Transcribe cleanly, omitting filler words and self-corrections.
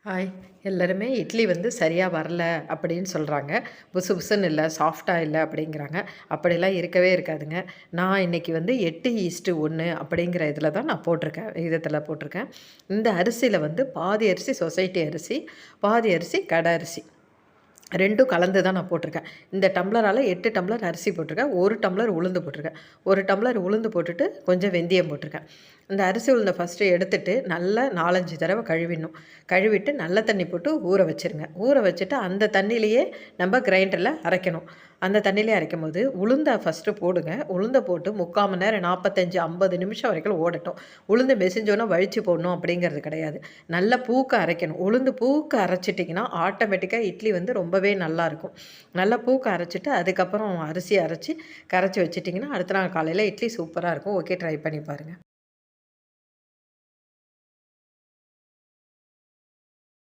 Hi. எல்லாருமே இட்லி வந்து சரியா வரல அப்படின்னு சொல்கிறாங்க. புசு புசுன்னு இல்லை, சாஃப்ட்டா இல்லை அப்படிங்கிறாங்க. அப்படிலாம் இருக்கவே இருக்காதுங்க. நான் இன்னைக்கு வந்து 8:1 அப்படிங்கிற இதில தான் நான் போட்டிருக்கேன், விகிதத்தில போட்டிருக்கேன். இந்த அரிசியில வந்து பாதி அரிசி சொசைட்டி அரிசி, பாதி அரிசி கடை அரிசி. 2ம் கலந்து தான் நான் போட்டிருக்கேன். இந்த டம்ளரால 8 டம்ளர் அரிசி போட்டிருக்கேன். 1 டம்ளர் உளுந்து போட்டிருக்கேன். 1 டம்ளர் உளுந்து போட்டுட்டு கொஞ்சம் வெந்தயம் போட்டிருக்கேன். இந்த அரிசி உளுந்த ஃபஸ்ட்டு எடுத்துட்டு நல்லா 4, 5 தடவ கழுவிடணும். கழுவிட்டு நல்ல தண்ணி போட்டு ஊற வச்சுருங்க. ஊற வச்சுட்டு அந்த தண்ணியிலேயே நம்ம கிரைண்டரில் அரைக்கணும். அந்த தண்ணியிலே அரைக்கும்போது உளுந்த ஃபஸ்ட்டு போடுங்க. உளுந்த போட்டு 3/4 மணி நேரம் 45, 50 நிமிஷம் வரைக்கும் ஓடட்டும். உளுந்து மெசிஞ்சோன்னா வழிச்சு போடணும் அப்படிங்கிறது கிடையாது. நல்லா பூக்க அரைக்கணும். உளுந்து பூக்க அரைச்சிட்டிங்கன்னா ஆட்டோமேட்டிக்கா இட்லி வந்து ரொம்பவே நல்லாயிருக்கும். நல்லா பூக்க அரைச்சிட்டு அதுக்கப்புறம் அரிசி அரைச்சி கரைச்சி வச்சுட்டிங்கன்னா அடுத்த நாள் காலையில் இட்லி சூப்பராக இருக்கும். ஓகே, ட்ரை பண்ணி பாருங்கள்.